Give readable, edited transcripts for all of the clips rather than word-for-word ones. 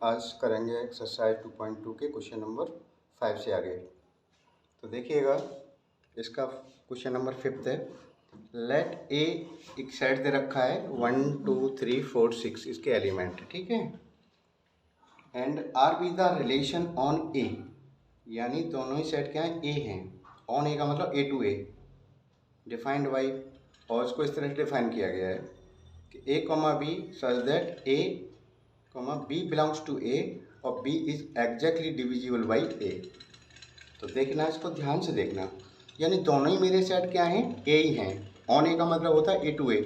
आज करेंगे एक्सरसाइज 2.2 के क्वेश्चन नंबर 5 से आगे। तो देखिएगा, इसका क्वेश्चन नंबर 5 है। लेट ए एक सेट दे रखा है 1 2 3 4 6 इसके एलिमेंट, ठीक है। And R be the relation on A, यानी दोनों ही सेट क्या है, ए हैं। ऑन ए का मतलब ए टू ए, डिफाइंड बाई, और इसको इस तरह से डिफाइन किया गया है कि A comma B such that A comma B belongs to A और B is exactly divisible by A. तो देखना, इसको ध्यान से देखना, यानी दोनों ही मेरे सेट क्या हैं, ए ही हैं। ऑन ए का मतलब होता है ए टू ए।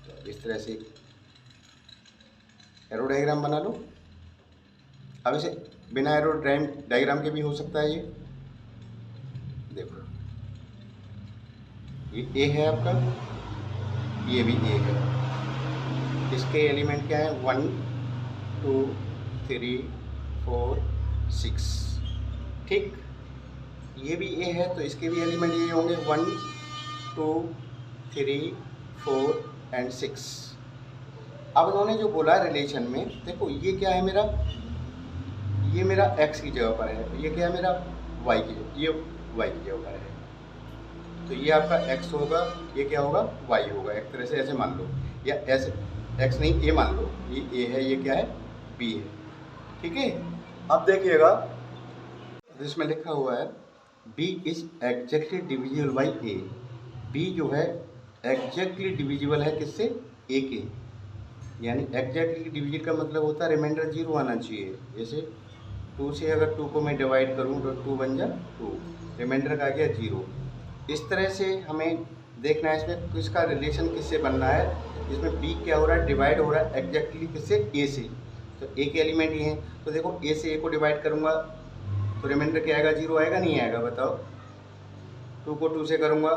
तो इस तरह से एरो डायग्राम बना लो। अब इसे बिना एरो डायग्राम के भी हो सकता है। ये देखो, ये ए है आपका, ये भी ए है। इसके एलिमेंट क्या है, 1 2 3 4 6, ठीक। ये भी ए है तो इसके भी एलिमेंट ये होंगे 1 2 3 4 एंड 6। अब उन्होंने जो बोला रिलेशन में, देखो ये क्या है मेरा, ये मेरा x की जगह पर है, ये क्या है मेरा y की, ये y की जगह पर है। तो ये आपका x होगा, ये क्या होगा, y होगा। एक तरह से ऐसे मान लो, या ऐसे x नहीं a मान लो, ये a है, ये क्या है, b है, ठीक है। अब देखिएगा, इसमें लिखा हुआ है b is exactly divisible by a। b जो है एग्जैक्टली डिविजिबल है किससे, a के, यानी एग्जैक्टली डिविजिबल का मतलब होता है रिमाइंडर 0 आना चाहिए। जैसे 2 से अगर 2 को मैं डिवाइड करूँ तो 2 बन जा 2, रिमाइंडर का आ गया 0। इस तरह से हमें देखना है इसमें किसका रिलेशन किससे बनना है। इसमें b क्या हो रहा है, डिवाइड हो रहा है एग्जैक्टली किससे, a से। तो a के एलिमेंट ये हैं, तो देखो a से a को डिवाइड करूँगा तो रिमाइंडर क्या आएगा, 0 आएगा, नहीं आएगा, बताओ। 2 को 2 से करूँगा,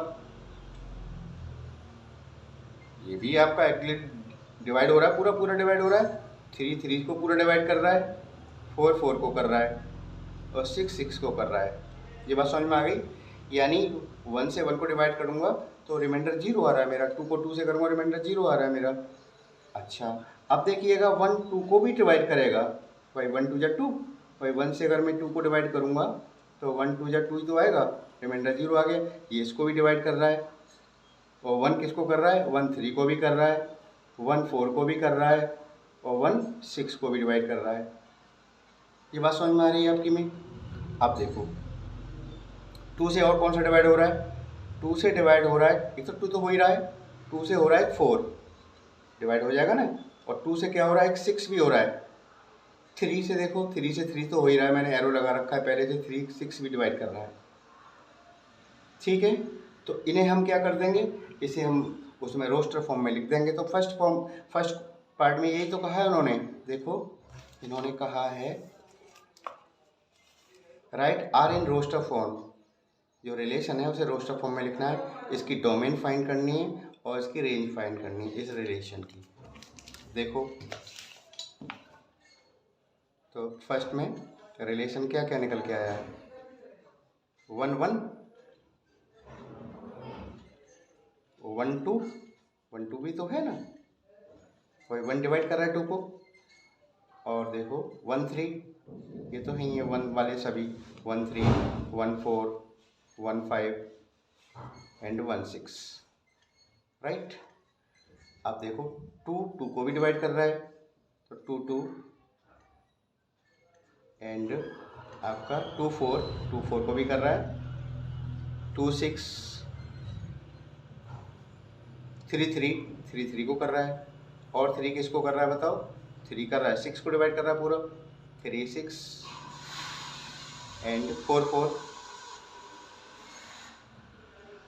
ये भी आपका एग्जैक्टली डिवाइड हो रहा है, पूरा डिवाइड हो रहा है। 3 3 को पूरा डिवाइड कर रहा है, 4 4 को कर रहा है, और 6 6 को कर रहा है। ये बात समझ में आ गई। यानी 1 से 1 को डिवाइड करूँगा तो रिमाइंडर 0 आ रहा है मेरा, 2 को 2 से करूँगा रिमाइंडर 0 आ रहा है मेरा। अच्छा, अब देखिएगा 1 2 को भी डिवाइड करेगा, भाई 1 2 जा 2, भाई 1 से अगर मैं 2 को डिवाइड करूँगा तो 1 2 जा 2 ही तो आएगा, रिमाइंडर 0 आ गया। ये इसको भी डिवाइड कर रहा है, और 1 किसको कर रहा है, 1 3 को भी कर रहा है, 1 4 को भी कर रहा है, और 1 6 को भी डिवाइड कर रहा है। ये बात समझ में आ रही है आपकी में। अब देखो 2 से और कौन सा डिवाइड हो रहा है, 2 से डिवाइड हो रहा है, एक तो 2 तो हो ही रहा है, 2 से हो रहा है 4, डिवाइड हो जाएगा ना, और 2 से क्या हो रहा है, 6 भी हो रहा है। 3 से देखो, 3 से 3 तो हो ही रहा है, मैंने एरो लगा रखा है पहले से, 3 6 भी डिवाइड कर रहा है, ठीक है। तो इन्हें हम क्या कर देंगे, इसे हम उसमें रोस्टर फॉर्म में लिख देंगे। तो फर्स्ट पार्ट में यही तो कहा है उन्होंने, देखो इन्होंने कहा है write R in roster form. जो रिलेशन है उसे रोस्टर फॉर्म में लिखना है, इसकी डोमेन फाइंड करनी है और इसकी रेंज फाइंड करनी है इस रिलेशन की। देखो, तो फर्स्ट में रिलेशन क्या क्या निकल के आया है, 1 1 1 2 1 2 भी तो है ना, कोई 1 डिवाइड कर रहा है 2 को, और देखो 1 3, ये तो है ही है 1 वाले सभी, 1 3 1 4 1 5 एंड 1 6, राइट। अब देखो 2 2 को भी डिवाइड कर रहा है, तो 2 2 एंड आपका 2 4 को भी कर रहा है, 2 6 3 3 को कर रहा है, और 3 किसको कर रहा है बताओ, 3 कर रहा है 6 को डिवाइड कर रहा है पूरा, 3 6 एंड 4 4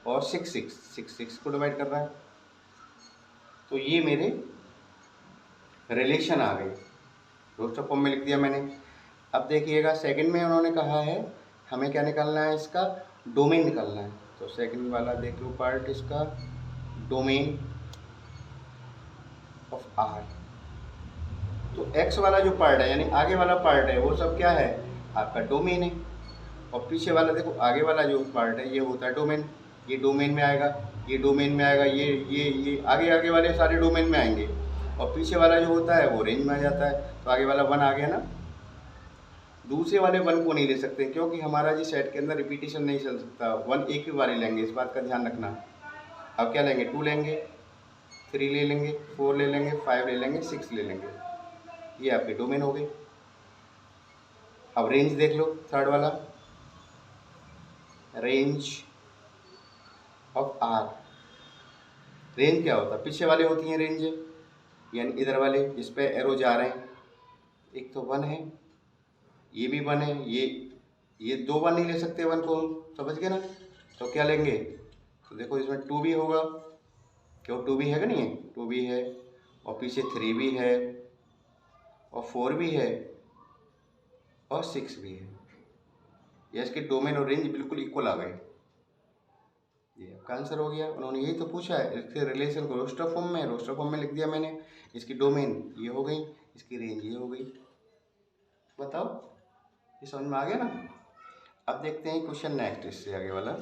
और 6 6 को डिवाइड कर रहा है। तो ये मेरे रिलेशन आ गए, रोस्टर फॉर्म में लिख दिया मैंने। अब देखिएगा सेकंड में उन्होंने कहा है हमें क्या निकालना है, इसका डोमेन निकालना है। तो सेकंड वाला देख लो पार्ट, इसका डोमेन ऑफ आर। तो एक्स वाला जो पार्ट है, यानी आगे वाला पार्ट है, वो सब क्या है, आपका डोमेन है। और पीछे वाला देखो, आगे वाला जो पार्ट है ये होता है डोमेन, ये डोमेन में आएगा, ये डोमेन में आएगा, ये आगे वाले सारे डोमेन में आएंगे। और पीछे वाला जो होता है वो रेंज में आ जाता है। तो आगे वाला 1 आ गया ना, दूसरे वाले 1 को नहीं ले सकते क्योंकि हमारा जी सेट के अंदर रिपीटेशन नहीं चल सकता, 1 एक ही बार लेंगे, इस बात का ध्यान रखना। अब क्या लेंगे, 2 लेंगे, 3 ले लेंगे, 4 ले लेंगे, 5 ले लेंगे, 6 ले लेंगे, ये आपके डोमेन हो गए। अब रेंज देख लो, थर्ड वाला, रेंज ऑफ आर। रेंज क्या होता है, पीछे वाले होती हैं रेंज, यानी इधर वाले इस पे एरो जा रहे हैं, एक तो 1 है, ये भी 1 है, ये 2 1 नहीं ले सकते 1 को हम, समझ गए ना। तो क्या लेंगे, तो देखो इसमें 2 भी होगा, क्यों 2 भी है कि नहीं है, 2 भी है, और पीछे 3 भी है, और 4 भी है, और 6 भी है। ये इसके डोमेन और रेंज बिल्कुल इक्वल आ गए। ये आपका आंसर हो गया। उन्होंने यही तो पूछा है, इसके रिलेशन को रोस्टर फॉर्म में लिख दिया मैंने। इसकी डोमेन ये हो गई, इसकी रेंज ये हो गई। बताओ, ये समझ में आ गया ना। अब देखते हैं क्वेश्चन नेक्स्ट, इससे आगे वाला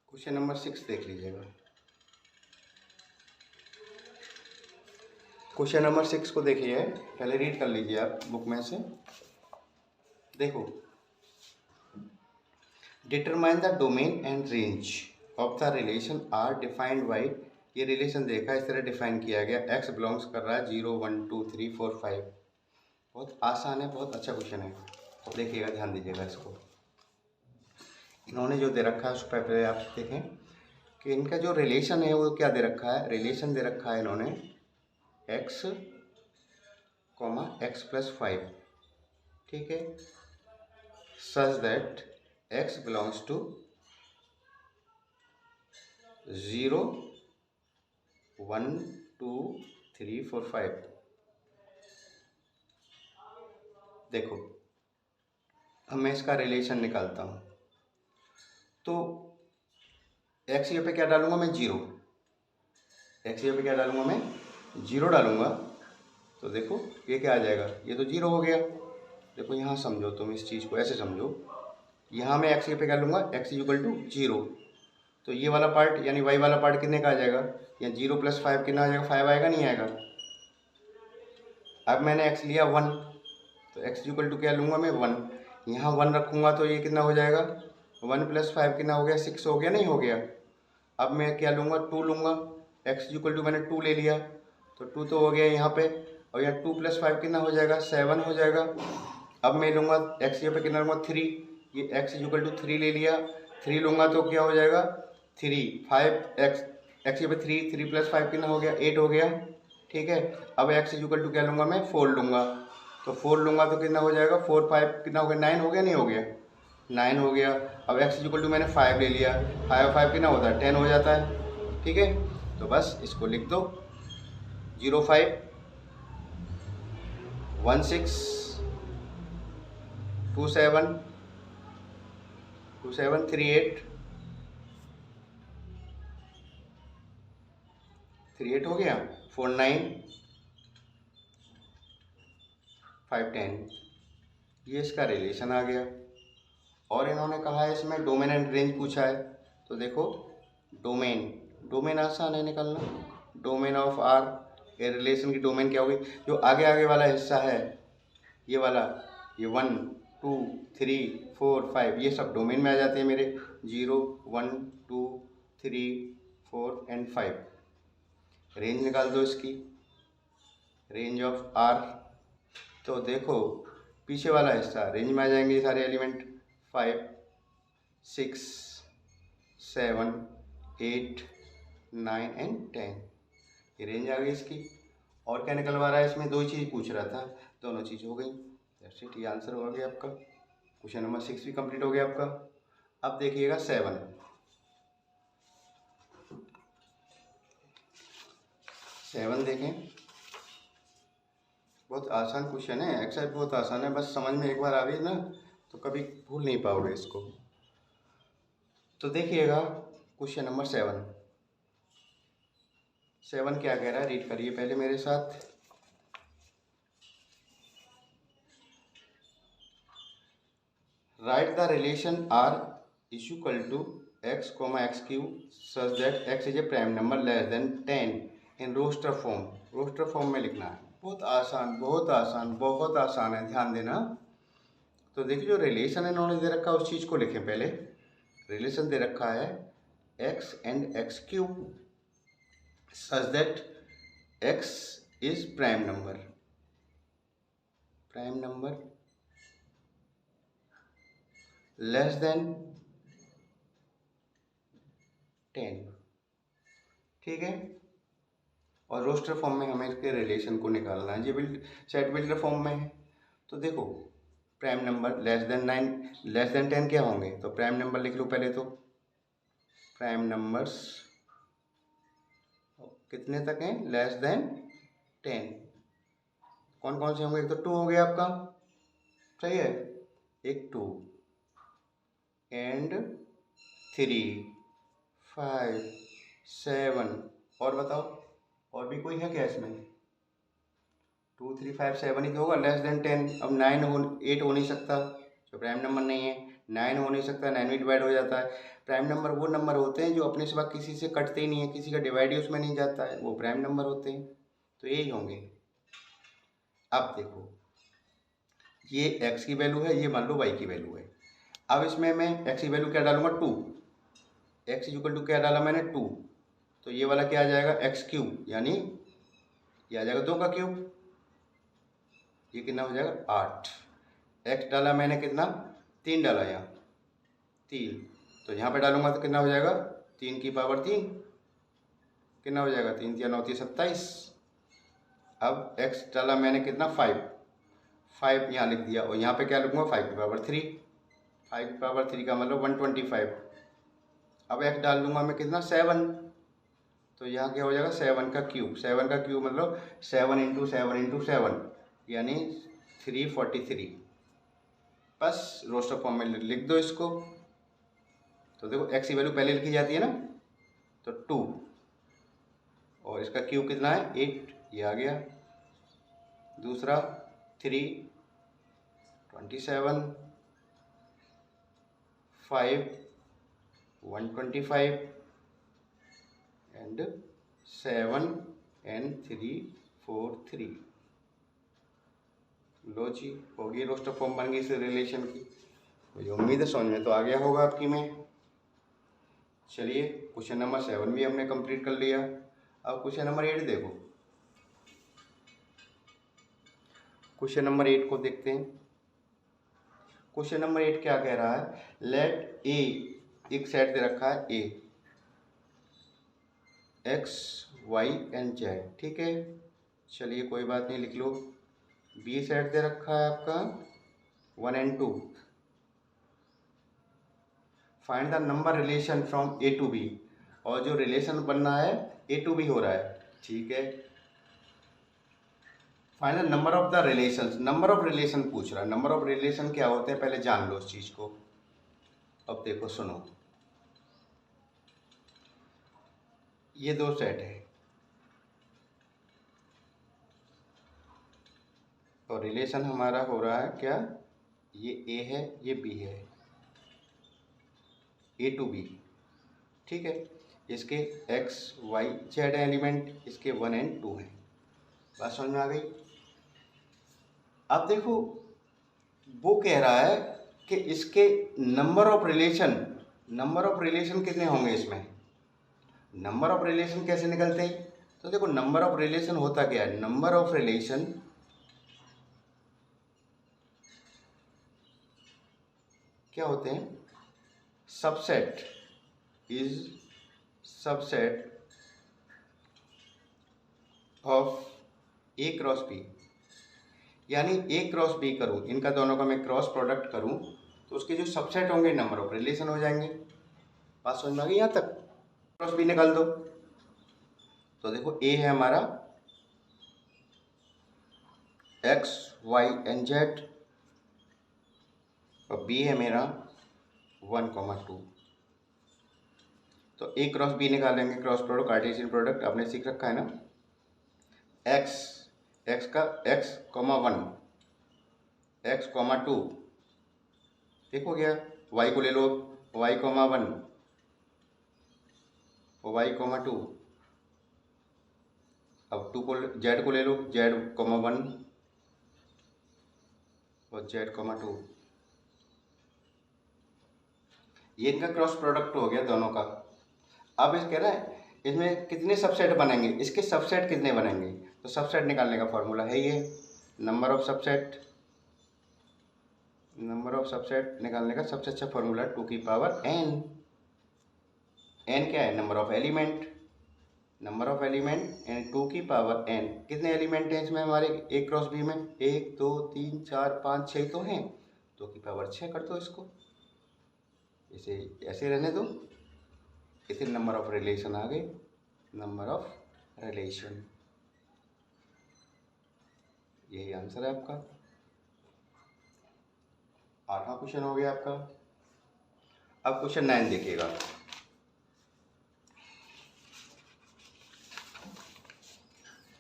क्वेश्चन नंबर 6 देख लीजिएगा। क्वेश्चन नंबर 6 को देखिए, पहले रीड कर लीजिए आप बुक में से। देखो, determine the domain and range of the relation R defined by, ये रिलेशन देखा इस तरह डिफाइन किया गया, एक्स बिलोंग्स कर रहा है 0 1 2 3 4 5। बहुत आसान है, बहुत अच्छा क्वेश्चन है, देखिएगा, ध्यान दीजिएगा इसको। इन्होंने जो दे रखा है उस पर पहले आप देखें कि इनका जो रिलेशन है वो क्या दे रखा है। रिलेशन दे रखा है इन्होंने x, x+5, ठीक है, such that x belongs to 0 1 2 3 4 5। देखो, अब मैं इसका रिलेशन निकालता हूँ, तो x ये पे क्या डालूंगा मैं, 0। x ये पे क्या डालूंगा मैं, 0 डालूंगा। तो देखो ये क्या आ जाएगा, ये तो 0 हो गया। देखो यहाँ समझो, तुम इस चीज़ को ऐसे समझो, यहाँ मैं x पे क्या लूँगा, x=0। तो ये वाला पार्ट यानी y वाला पार्ट कितने का आ जाएगा, या 0 + 5 कितना आ जाएगा, 5 आएगा नहीं आएगा। अब मैंने x लिया 1, तो x क्या लूँगा मैं, 1। यहाँ 1 रखूँगा तो ये कितना हो जाएगा, 1 + 5 कितना हो गया, 6 हो गया, नहीं हो गया। अब मैं क्या लूँगा, 2 लूँगा, x मैंने 2 ले लिया, तो 2 तो हो गया यहाँ पे, और यहाँ 2 + 5 कितना हो जाएगा, 7 हो जाएगा। अब मैं लूँगा x पे कितना लूँगा, 3, ये x 3 ले लिया, 3 लूँगा तो क्या हो जाएगा, 3 5 x पे 3 + 5 कितना हो गया, 8 हो गया, ठीक है। अब x क्या लूँगा मैं, 4 लूँगा, तो 4 लूँगा तो कितना हो जाएगा, 4 5 कितना हो गया, 9 हो गया, नहीं हो गया, 9 हो गया। अब x मैंने 5 ले लिया, 5 5 कितना होता है, 10 हो जाता है, ठीक है। तो बस इसको लिख दो, 0 5 1 6 2 7 2 7 3 8 3 8 हो गया, 4 9 5 10। ये इसका रिलेशन आ गया। और इन्होंने कहा है इसमें डोमेन एंड रेंज पूछा है, तो देखो डोमेन आसान है निकालना, डोमेन ऑफ आर, ये रिलेशन की डोमेन क्या होगी, जो आगे आगे वाला हिस्सा है, ये वाला, ये 1 2 3 4 5 ये सब डोमेन में आ जाते हैं मेरे, 0 1 2 3 4 एंड 5। रेंज निकाल दो इसकी, रेंज ऑफ आर। तो देखो पीछे वाला हिस्सा रेंज में आ जाएंगे, सारे एलिमेंट, 5 6 7 8 9 एंड 10, ये रेंज आ गई इसकी। और क्या निकलवा रहा है इसमें, 2 चीज़ पूछ रहा था, दोनों चीज़ हो गई। दैट्स इट, ये आंसर हो गया आपका। क्वेश्चन नंबर 6 भी कंप्लीट हो गया आपका। अब देखिएगा 7 देखें, बहुत आसान क्वेश्चन है, एक्सरसाइज बहुत आसान है, बस समझ में एक बार आ गई ना तो कभी भूल नहीं पाओगे इसको। तो देखिएगा क्वेश्चन नंबर 7 क्या कह रहा है, रीड करिए पहले मेरे साथ। Write the relation R is equal to x comma x cube such that x is a prime number less than 10 in roster form. Roster form में लिखना है। बहुत आसान, बहुत आसान, बहुत आसान है, ध्यान देना। तो देखिए जो रिलेशन इन्होंने दे रखा है उस चीज़ को लिखें पहले। रिलेशन दे रखा है x and x cube such that x is prime number less than 10, ठीक है। और रोस्टर फॉर्म में हमें इसके रिलेशन को निकालना है। ये सेट बिल्डर फॉर्म में है। तो देखो prime number less than 9 less than 10 क्या होंगे, तो प्राइम नंबर लिख लो पहले। तो प्राइम नंबर्स कितने तक हैं, लेस देन 10। कौन कौन से होंगे, एक तो 2 हो गया आपका, सही है, एक 2 एंड 3 5 7, और बताओ और भी कोई है क्या इसमें? 2 3 5 7 ही तो होगा, लेस देन 10। अब 8 हो नहीं सकता, जो प्राइम नंबर नहीं है। 9 हो नहीं सकता, 9 भी डिवाइड हो जाता है। प्राइम नंबर वो नंबर होते हैं जो अपने सिवा किसी से कटते ही नहीं है, किसी का डिवाइड ही उसमें नहीं जाता है, वो प्राइम नंबर होते हैं। तो यही होंगे। अब देखो ये x की वैल्यू है, ये मान लो y की वैल्यू है। अब इसमें मैं x की वैल्यू क्या डालूंगा, 2। x इक्वल टू क्या डाला मैंने, 2। तो ये वाला क्या आ जाएगा, x क्यूब, यानी ये आ जाएगा 2 का क्यूब। ये कितना हो जाएगा, 8। x डाला मैंने कितना, 3 डाला यहाँ, 3। तो यहाँ पे डालूंगा तो कितना हो जाएगा, 3 की पावर 3, कितना हो जाएगा, 3 या 9 27। अब x डाला मैंने कितना, 5 यहाँ लिख दिया, और यहाँ पे क्या लिखूंगा, 5 की पावर 3। 5 की पावर 3 का मतलब 125। अब x डाल दूंगा मैं कितना, 7। तो यहाँ क्या हो जाएगा, 7 का क्यूब। 7 का क्यूब मतलब 7 इंटू 7 इंटू 7 यानी 343। बस रोस्टर फॉर्म में लिख दो इसको। तो देखो x की वैल्यू पहले लिखी जाती है ना, तो 2 और इसका क्यूब कितना है, 8, ये आ गया। दूसरा 3 27 5 125 एंड 7 एंड 3 4 3। लो जी, होगी रोस्टर फॉर्म बन गई इस रिलेशन की। मुझे उम्मीद है समझ में तो आ गया होगा आपकी में। चलिए क्वेश्चन नंबर 7 भी हमने कंप्लीट कर लिया। अब क्वेश्चन नंबर 8 देखो। क्वेश्चन नंबर 8 को देखते हैं। क्वेश्चन नंबर 8 क्या कह रहा है, लेट ए, एक सेट दे रखा है ए, x y एंड z, ठीक है। चलिए कोई बात नहीं, लिख लो। बी सेट दे रखा है आपका 1 and 2। Find the number relation from A to B, और जो रिलेशन बनना है ए टू बी हो रहा है, ठीक है। Find the number of the relation, number of relation पूछ रहा है। नंबर ऑफ रिलेशन क्या होते हैं पहले जान लो उस चीज को। अब देखो सुनो, ये 2 सेट है और रिलेशन हमारा हो रहा है क्या, ये ए है ये बी है, ए टू बी, ठीक है। इसके x y z एलिमेंट, इसके 1 and 2 हैं। बात समझ में आ गई। अब देखो वो कह रहा है कि इसके नंबर ऑफ रिलेशन कितने होंगे इसमें। नंबर ऑफ रिलेशन कैसे निकलते हैं, तो देखो नंबर ऑफ रिलेशन होता क्या है, नंबर ऑफ रिलेशन क्या होते हैं, subset is subset of A cross B, यानी ए क्रॉस बी करूं, इनका दोनों का मैं क्रॉस प्रोडक्ट करूं तो उसके जो सबसेट होंगे नंबर ऑफ रिलेशन हो जाएंगे। बात समझ में आ गई यहाँ तक। क्रॉस बी निकाल दो। तो देखो ए है हमारा x y एंड z और बी है मेरा 1, 2। तो ए क्रॉस बी निकालेंगे, क्रॉस प्रोडक्ट, कार्टेशियन प्रोडक्ट आपने सीख रखा है ना। x का x, 1 x, 2 देखो गया। y को ले लो, y, 1 और y कॉमा 2। अब 2 को z को ले लो, z कॉमा 1 और z कॉमा 2। ये इनका क्रॉस प्रोडक्ट हो गया दोनों का। अब इस कह रहा है इसमें कितने सबसेट बनेंगे, इसके सबसेट कितने बनेंगे। तो सबसेट निकालने का फॉर्मूला है ये, number of subset. Number of subset निकालने का सबसे अच्छा फॉर्मूला 2 की पावर n। n क्या है, number of element. Number of element and 2 की पावर n। कितने एलिमेंट हैं इसमें हमारे ए क्रॉस बी में, 1 2 3 4 5 6 तो हैं। 2 की पावर 6 कर दो इसको, इसे ऐसे रहने दो। इसे नंबर ऑफ रिलेशन आ गए, नंबर ऑफ रिलेशन। यही आंसर है आपका। 8वां क्वेश्चन हो गया आपका। अब क्वेश्चन 9 देखिएगा।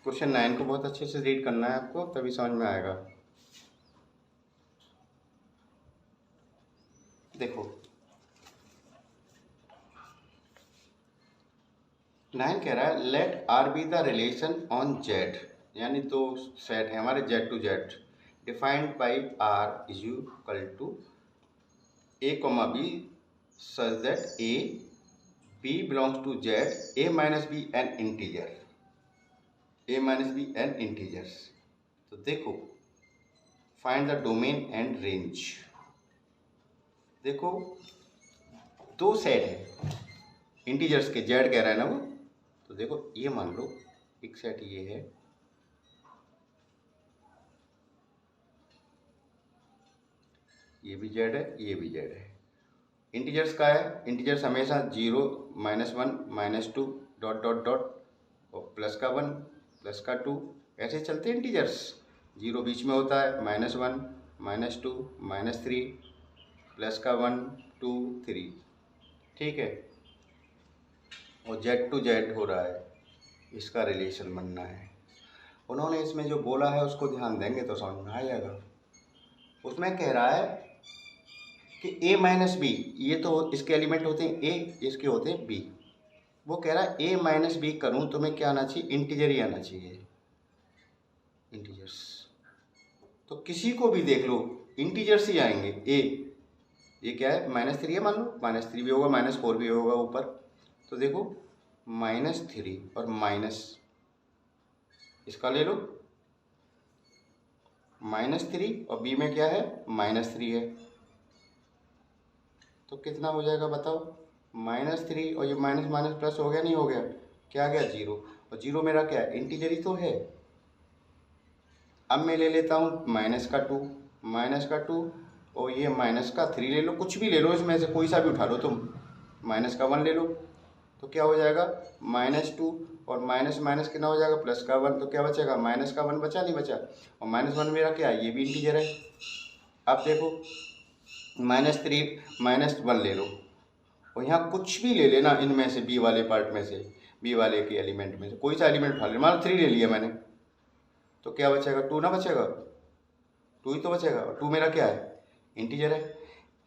क्वेश्चन 9 को बहुत अच्छे से रीड करना है आपको, तभी समझ में आएगा। देखो 9 कह रहा है let R be the relation on Z, यानी दो सेट है हमारे Z to Z, defined by R is equal to A comma B such that A B belongs to Z, A minus B an integer, A minus B an integers. तो देखो find the domain and range. देखो दो set है integers के, Z कह रहा है ना वो। तो देखो ये मान लो एक सेट ये है, ये भी जेड है, ये भी जेड है। इंटीजर्स का है, इंटीजर्स हमेशा 0 -1 -2 डॉट डॉट डॉट और प्लस का 1 प्लस का 2 ऐसे चलते हैं इंटीजर्स। 0 बीच में होता है, -1 -2 -3 प्लस का 1 2 3, ठीक है। और जेड टू जेड हो रहा है, इसका रिलेशन बनना है। उन्होंने इसमें जो बोला है उसको ध्यान देंगे तो समझ में आ जाएगा। उसमें कह रहा है कि a माइनस बी, ये तो इसके एलिमेंट होते हैं a, इसके होते हैं b। वो कह रहा है a माइनस बी करूँ तो मैं क्या आना चाहिए, इंटीजर ही आना चाहिए, इंटीजर्स। तो किसी को भी देख लो इंटीजर्स ही आएंगे। a ये क्या है, -3 है मान लो, -3 भी होगा, -4 भी होगा ऊपर। तो देखो -3 और माइनस इसका ले लो, -3 और b में क्या है, -3 है। तो कितना हो जाएगा बताओ, -3 और ये माइनस माइनस प्लस हो गया, नहीं हो गया, क्या आ गया 0। और 0 मेरा क्या है, इंटीजर ही तो है। अब मैं ले लेता हूँ -2 और ये -3 ले लो, कुछ भी ले लो इसमें से कोई सा भी उठा लो तुम, -1 ले लो। तो क्या हो जाएगा, -2 और माइनस माइनस कितना हो जाएगा, +1। तो क्या बचेगा, -1 बचा, नहीं बचा। और -1 मेरा क्या है, ये भी इंटीजर है। अब देखो -3 -1 ले लो, और यहाँ कुछ भी ले लेना इनमें से, बी वाले पार्ट में से, बी वाले के एलिमेंट में से कोई सा एलिमेंट उठा ले। मान लो 3 ले लिया मैंने, तो क्या बचेगा, 2 ना बचेगा, 2 ही तो बचेगा। और 2 मेरा क्या है, इंटीजर है।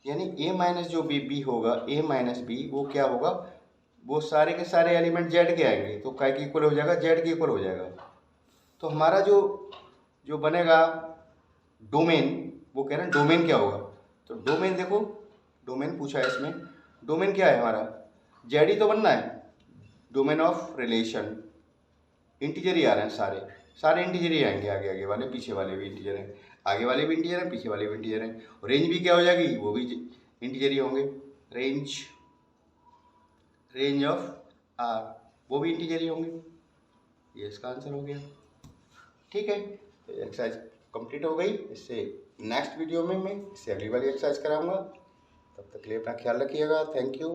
यानी a माइनस जो बी होगा, a माइनस बी वो क्या होगा, वो सारे के सारे एलिमेंट जेड के आएंगे। तो काय के इक्वल हो जाएगा, जेड के इक्वल हो जाएगा। तो हमारा जो बनेगा डोमेन, वो कह रहे हैं डोमेन क्या होगा। तो डोमेन देखो, डोमेन पूछा है इसमें, डोमेन क्या है हमारा, जेड ही तो बनना है। डोमेन ऑफ रिलेशन, इंटीजर ही आ रहे हैं, सारे इंटीजर ही आएंगे, आगे आगे वाले पीछे वाले भी इंटीजर हैं, आगे वाले भी इंटीजर हैं, पीछे वाले भी इंटीजर हैं। और रेंज भी क्या हो जाएगी, वो भी इंटीजर ही होंगे। रेंज ऑफ आर, वो भी इंटीजर ही होंगे। ये इसका आंसर हो गया, ठीक है। तो एक्सरसाइज कंप्लीट हो गई। इससे नेक्स्ट वीडियो में मैं इससे अगली वाली एक्सरसाइज कराऊंगा। तब तक के लिए अपना ख्याल रखिएगा। Thank you.